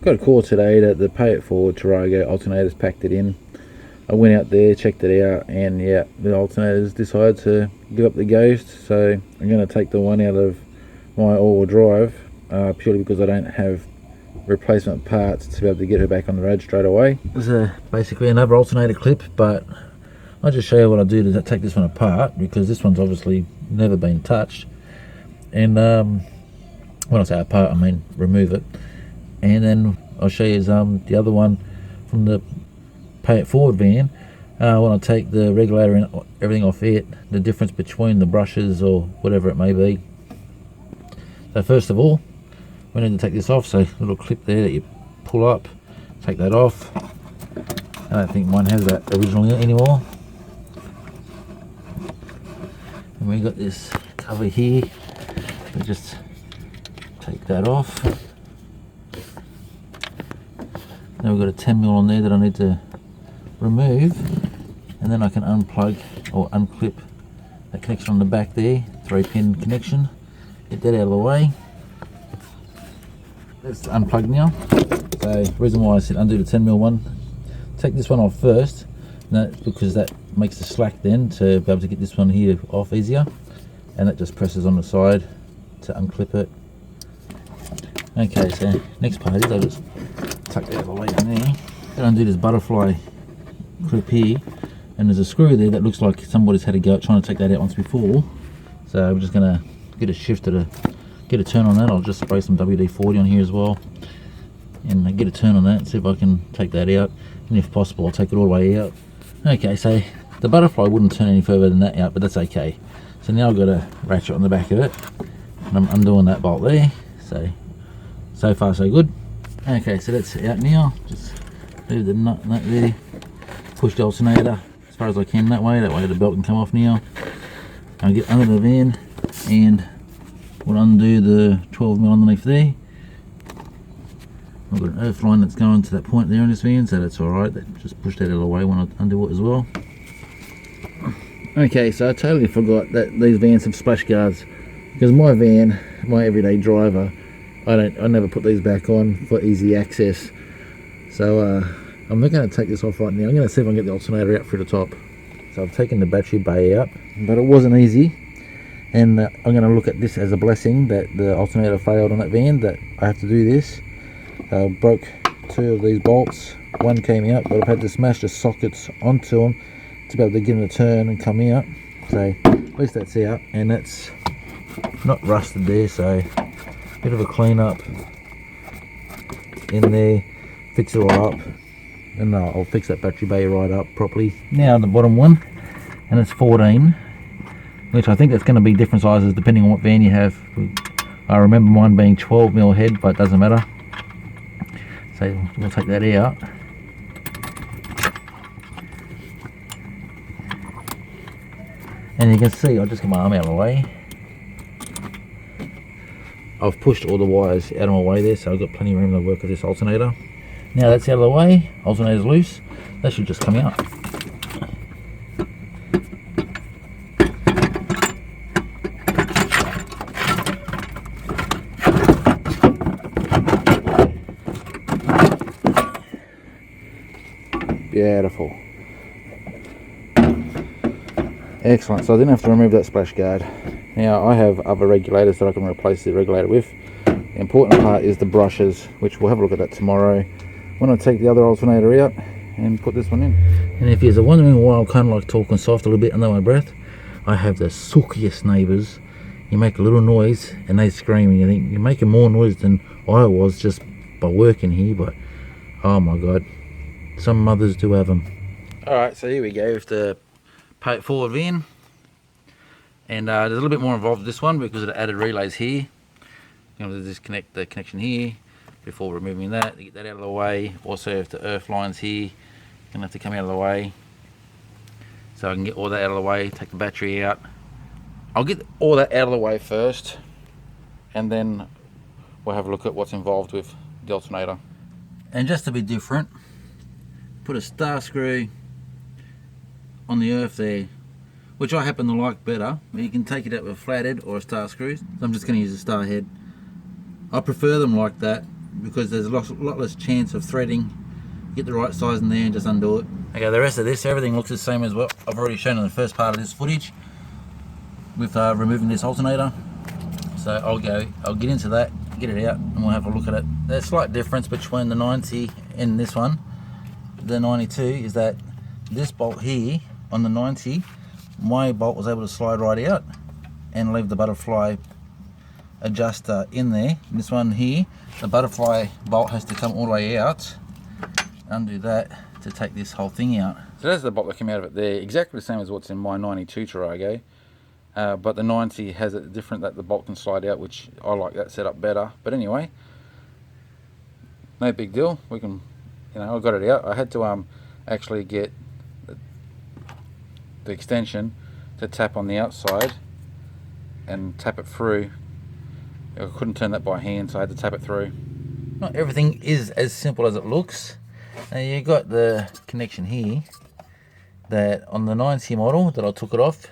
got a call today that the pay it forward TARAGO alternators packed it in. I went out there, checked it out, and yeah, the alternators decided to give up the ghost. So I'm going to take the one out of my all-wheel drive purely because I don't have replacement parts to be able to get her back on the road straight away. This is basically another alternator clip, but I'll just show you what I do to take this one apart, because this one's obviously never been touched. And when I say apart, I mean remove it. And then I'll show you the other one from the pay it forward van. When I take the regulator and everything off it, the difference between the brushes or whatever it may be. So first of all, we need to take this off. So little clip there that you pull up, take that off. I don't think mine has that originally anymore. And we got this cover here. We just take that off. Now we've got a 10mm on there that I need to remove, and then I can unplug or unclip that connection on the back there, 3-pin connection. Get that out of the way. That's unplugged now. So the reason why I said undo the 10mm one, take this one off first, because that makes the slack then to be able to get this one here off easier, and it just presses on the side to unclip it. Okay, so next part is I'll just tuck that out of the way down there. Then undo this butterfly clip here, and there's a screw there that looks like somebody's had a go at trying to take that out once before. So I'm just gonna get a shifter to get a turn on that. I'll just spray some WD-40 on here as well and get a turn on that and see if I can take that out, and if possible I'll take it all the way out. Okay, so the butterfly wouldn't turn any further than that out, but that's okay. So now I've got a ratchet on the back of it, and I'm undoing that bolt there. So far so good. Okay, so that's out now. Just leave the nut there, push the alternator as far as I can that way the belt can come off now. I'll get under the van and we'll undo the 12mm underneath there. I've got an earth line that's going to that point there in this van, so that's alright. Just push that out of the way when I undo it as well. Okay, so I totally forgot that these vans have splash guards, because my van, my everyday driver, I never put these back on for easy access. So I'm not going to take this off right now. I'm going to see if I can get the alternator out through the top. So I've taken the battery bay out, but it wasn't easy. And I'm going to look at this as a blessing that the alternator failed on that van, that I have to do this. Broke 2 of these bolts. One came out, but I've had to smash the sockets onto them to be able to get them to turn and come out. So at least that's out, and that's not rusted there, so bit of a clean up in there, fix it all up, and I'll fix that battery bay right up properly. Now the bottom one, and it's 14, which I think that's going to be different sizes depending on what van you have. I remember mine being 12mm head, but it doesn't matter. So we'll take that out. And you can see, I'll just get my arm out of the way. I've pushed all the wires out of my way there, so I've got plenty of room to work with this alternator. Now that's out of the way, alternator's loose, that should just come out. Beautiful. Excellent, so I didn't have to remove that splash guard. Now I have other regulators that I can replace the regulator with. The important part is the brushes, which we'll have a look at that tomorrow when I take the other alternator out and put this one in. And if you're wondering why I'm kind of like talking soft a little bit under my breath, I have the silkiest neighbours. You make a little noise and they scream, and you think you're making more noise than I was just by working here, but oh my god, some mothers do have them. Alright, so here we go with the pay it forward van. And there's a little bit more involved with this one because of the added relays here. You know, to disconnect the connection here before removing that, to get that out of the way. Also, if the earth lines here, gonna have to come out of the way. So I can get all that out of the way, take the battery out. I'll get all that out of the way first, and then we'll have a look at what's involved with the alternator. And just to be different, put a star screw on the earth there, which I happen to like better. You can take it out with a flathead or a star screw. So I'm just going to use a star head. I prefer them like that because there's a lot less chance of threading. Get the right size in there and just undo it. Okay, the rest of this, everything looks the same as what I've already shown in the first part of this footage with removing this alternator. So I'll get into that, get it out, and we'll have a look at it. There's a slight difference between the 90 and this one. The 92 is that this bolt here on the 90, my bolt was able to slide right out and leave the butterfly adjuster in there. And this one here, the butterfly bolt has to come all the way out, undo that to take this whole thing out. So that's the bolt that came out of it there, exactly the same as what's in my 92 TARAGO. But the 90 has it different, that the bolt can slide out, which I like that setup better. But anyway, no big deal. We can, you know, I got it out. I had to actually get the extension to tap on the outside and tap it through. I couldn't turn that by hand, so I had to tap it through. Not everything is as simple as it looks. Now you got the connection here that on the 90 model that I took it off,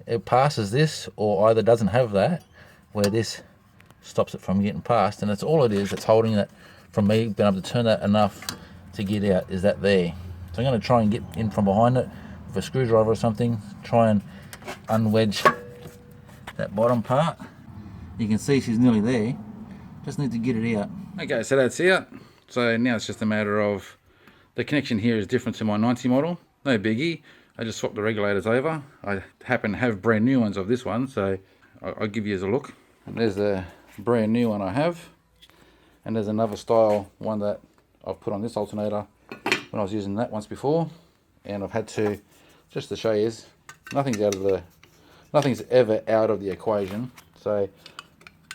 it passes this, or either doesn't have that, where this stops it from getting past, and that's all it is that's holding it from me being able to turn that enough to get out, is that there. So I'm going to try and get in from behind it with a screwdriver or something, try and unwedge that bottom part. You can see she's nearly there, just need to get it out. Okay, so that's out. So now it's just a matter of, the connection here is different to my 90 model, no biggie. I just swapped the regulators over. I happen to have brand new ones of this one, so I'll give you a look. And there's a brand new one I have, and there's another style one that I've put on this alternator when I was using that once before, and I've had to, just to show you, nothing's ever out of the equation. So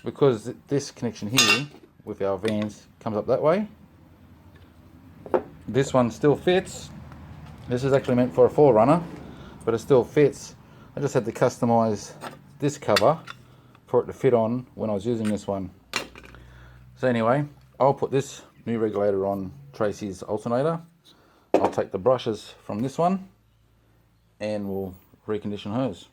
because this connection here with our vans comes up that way, this one still fits. This is actually meant for a 4Runner, but it still fits. I just had to customize this cover for it to fit on when I was using this one. So anyway, I'll put this new regulator on Tracy's alternator. I'll take the brushes from this one and we'll recondition hers.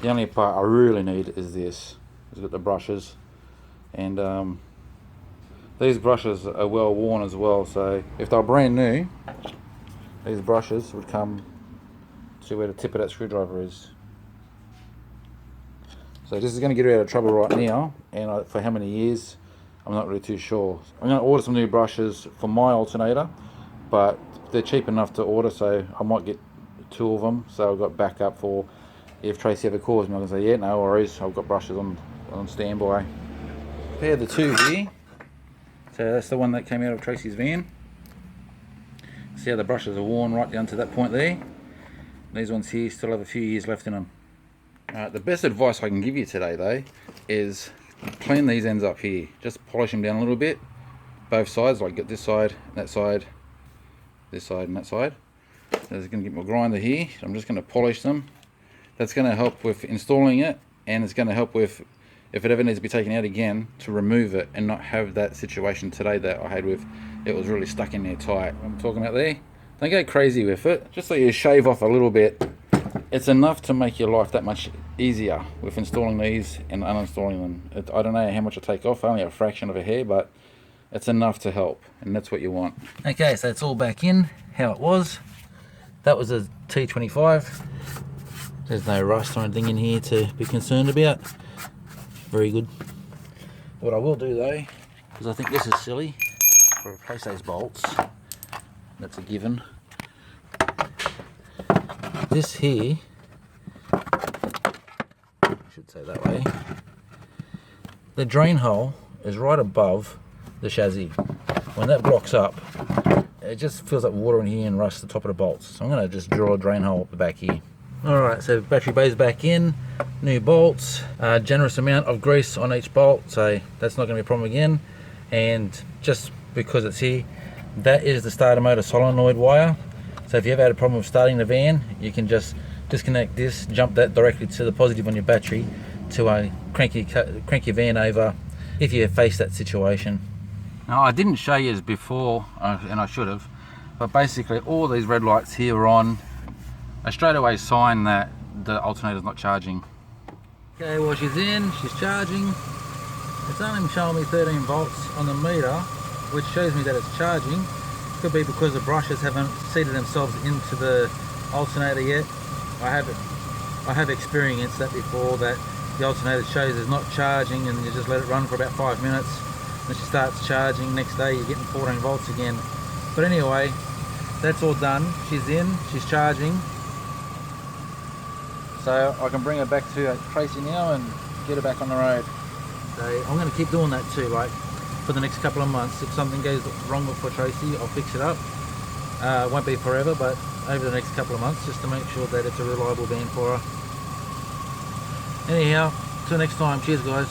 The only part I really need is this. It's got the brushes, and these brushes are well worn as well, so if they're brand new, these brushes would come to where the tip of that screwdriver is. So this is going to get her out of trouble right now, and for how many years I'm not really too sure. I'm going to order some new brushes for my alternator, but they're cheap enough to order, so I might get 2 of them, so I've got backup for if Tracy ever calls me. I can say, yeah, no worries, I've got brushes on standby. Compare the two here. So that's the one that came out of Tracy's van. See how the brushes are worn right down to that point there. These ones here still have a few years left in them. The best advice I can give you today though is clean these ends up here. Just polish them down a little bit, both sides, like get this side, this side, and that side. There's going to get my grinder here. I'm just going to polish them. That's going to help with installing it, and it's going to help with, if it ever needs to be taken out again, to remove it and not have that situation today that I had with it was really stuck in there tight. I'm talking about there. Don't go crazy with it. Just so you shave off a little bit, it's enough to make your life that much easier with installing these and uninstalling them. I don't know how much I take off, only a fraction of a hair, but it's enough to help, and that's what you want. Okay, so it's all back in how it was. That was a T25. There's no rust or anything in here to be concerned about. Very good. What I will do though, because I think this is silly, I'll replace those bolts. That's a given. This here, I should say that way, the drain hole is right above the chassis. When that blocks up, it just feels like water in here and rusts the top of the bolts. So I'm going to just draw a drain hole up the back here. Alright, so battery bay's back in, new bolts, generous amount of grease on each bolt, so that's not going to be a problem again. and just because it's here, that is the starter motor solenoid wire. So if you ever had a problem with starting the van, you can just disconnect this, jump that directly to the positive on your battery to crank your van over if you face that situation. Now, I didn't show you as before, and I should have, but basically all these red lights here are on. A straight away sign that the alternator's not charging. Okay, well, she's in, she's charging. It's only showing me 13 volts on the meter, which shows me that it's charging. Could be because the brushes haven't seated themselves into the alternator yet. I have experienced that before, that the alternator shows it's not charging and you just let it run for about 5 minutes, then she starts charging. Next day you're getting 14 volts again. But anyway, that's all done. She's in, she's charging. So I can bring her back to Tracy now and get her back on the road. So I'm going to keep doing that too, like for the next couple of months. If something goes wrong for Tracy, I'll fix it up. It won't be forever, but over the next couple of months, just to make sure that it's a reliable van for her. Anyhow, till next time, cheers guys.